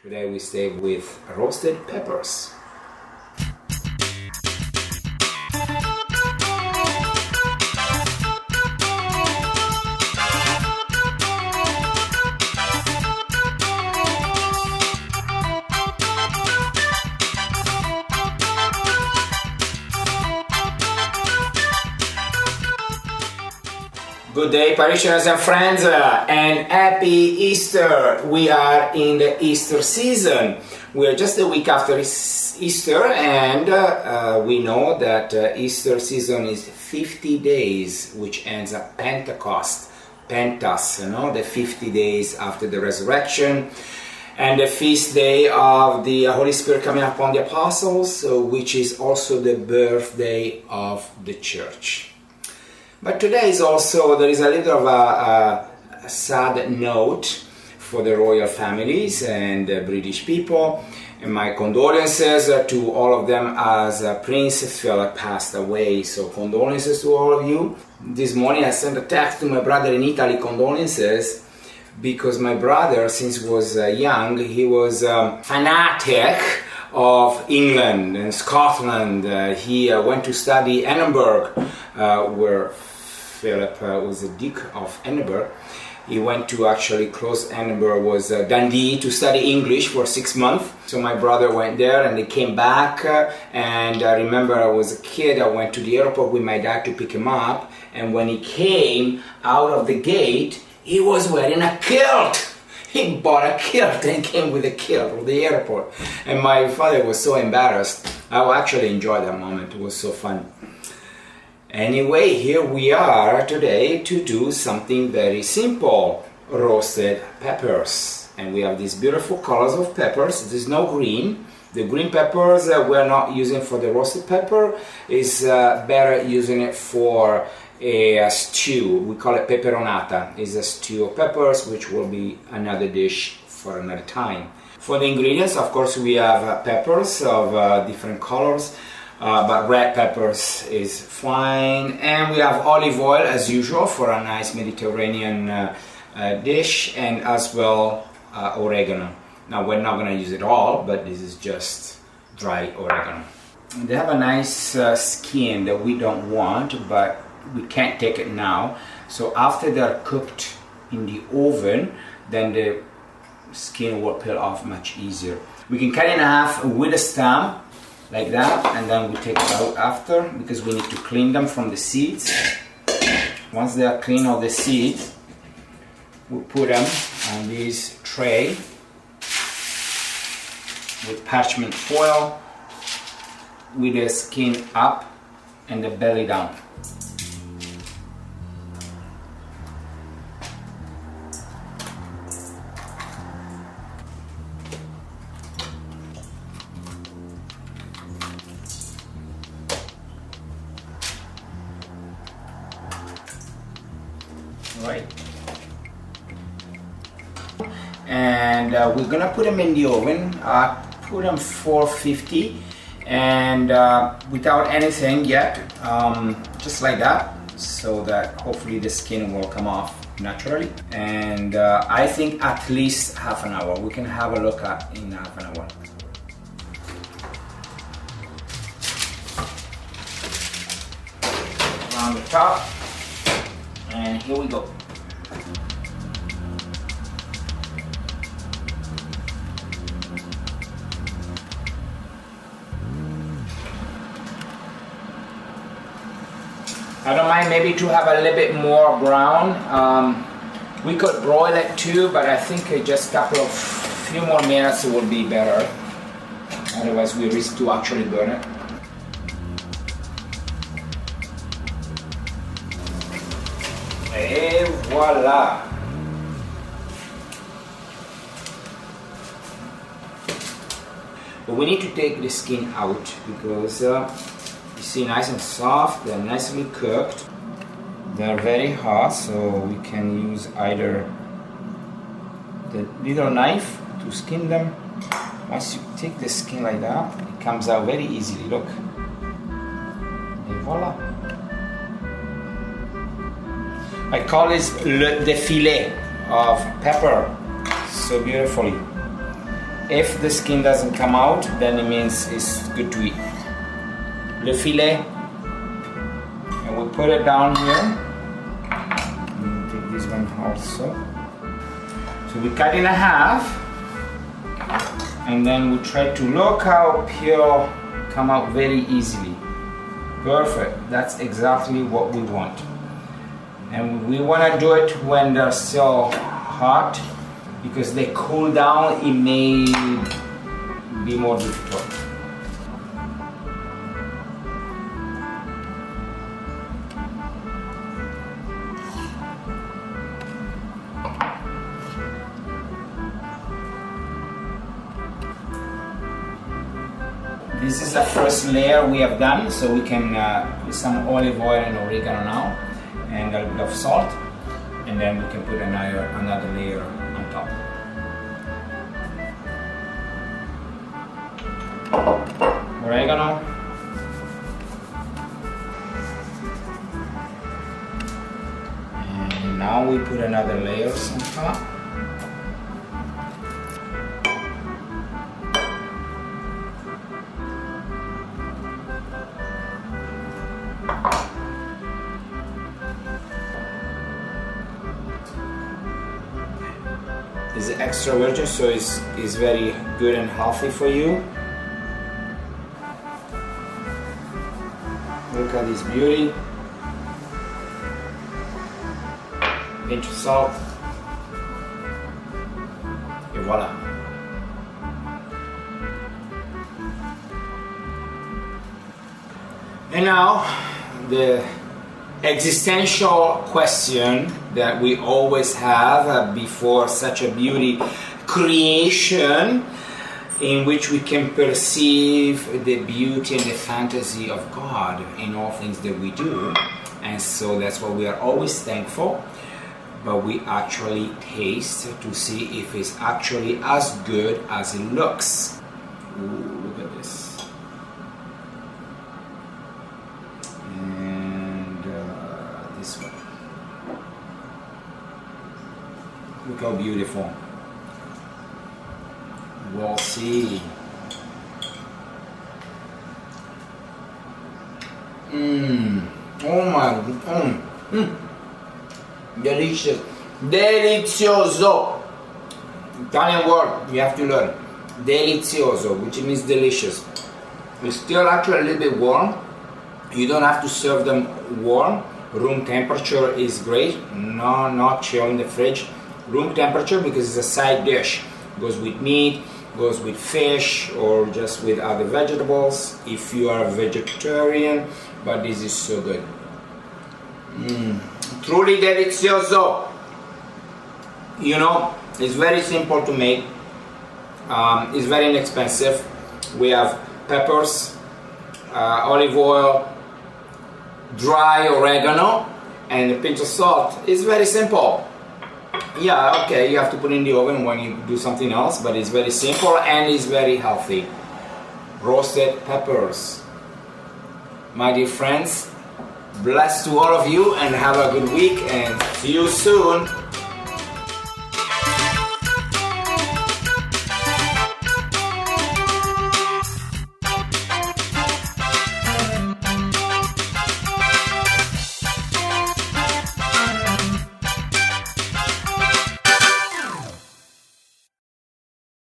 Today we stay with roasted peppers. Good day, parishioners and friends, and happy Easter. We are in the Easter season. We are just a week after Easter, and we know that Easter season is 50 days, which ends at Pentecost, Pentas, the 50 days after the resurrection, and the feast day of the Holy Spirit coming upon the apostles, which is also the birthday of the church. But today is also, there is a little of a sad note for the royal families and the British people. And my condolences to all of them as Prince Philip passed away. So condolences to all of you. This morning I sent a text to my brother in Italy, condolences, because my brother, since he was young, he was fanatic of England and Scotland. He went to study Edinburgh, where Philip was the Duke of Edinburgh. He went to actually close Edinburgh was Dundee to study English for 6 months. So my brother went there and they came back, and I remember I was a kid, I went to the airport with my dad to pick him up, and when he came out of the gate, he was wearing a kilt. He bought a kilt and came with a kilt to the airport. And my father was so embarrassed. I actually enjoyed that moment, it was so fun. Anyway, here we are today to do something very simple, roasted peppers. And we have these beautiful colors of peppers. There's no green. The green peppers we're not using for the roasted pepper. Is better using it for a stew. We call it peperonata. It's a stew of peppers, which will be another dish for another time. For the ingredients, of course, we have peppers of different colors. But red peppers is fine, and we have olive oil as usual for a nice Mediterranean dish, and as well oregano. Now we're not going to use it all, but this is just dry oregano. They have a nice skin that we don't want, but we can't take it now. So after they're cooked in the oven, then the skin will peel off much easier. We can cut it in half with a stem, like that, and then we take it out after, because we need to clean them from the seeds. Once they are clean of the seeds, we put them on this tray with parchment foil, with the skin up and the belly down. Right, and we're gonna put them in the oven. Put them 450, and without anything yet, just like that, so that hopefully the skin will come off naturally. And I think at least half an hour. We can have a look at in half an hour. Around the top. And here we go. I don't mind maybe to have a little bit more brown. We could broil it too, but I think just a few more minutes would be better. Otherwise we risk to actually burn it. Et voila! But we need to take the skin out because you see, nice and soft, they're nicely cooked. They're very hot, so we can use either the little knife to skin them. Once you take the skin like that, it comes out very easily, look. Et voila! I call this the fillet of pepper, so beautifully. If the skin doesn't come out, then it means it's good to eat. Le filet, and we put it down here. And take this one also. So we cut in half, and then we try to look how pure come out very easily. Perfect. That's exactly what we want. And we want to do it when they're still hot, because they cool down, it may be more difficult. This is the first layer we have done, so we can put some olive oil and oregano now, and a little bit of salt, and then we can put another layer on top. Oregano. And now we put another layer on top. It's extra virgin, so it's very good and healthy for you. Look at this beauty. Pinch of salt. And voila. And now the existential question that we always have before such a beauty creation, in which we can perceive the beauty and the fantasy of God in all things that we do. And so that's why we are always thankful, but we actually taste to see if it's actually as good as it looks. Ooh, look at this. And this one. Look how beautiful. We'll see. Oh my, delicious, delizioso. Italian word you have to learn. Delizioso, which means delicious. It's still actually a little bit warm. You don't have to serve them warm. Room temperature is great. No, not chill in the fridge. Room temperature, because it's a side dish. Goes with meat, goes with fish, or just with other vegetables if you are a vegetarian. But this is so good. Truly delizioso. You know, it's very simple to make. It's very inexpensive. We have peppers, olive oil, dry oregano, and a pinch of salt. It's very simple. Yeah, okay, you have to put it in the oven when you do something else, but it's very simple and it's very healthy. Roasted peppers. My dear friends, bless to all of you and have a good week, and see you soon.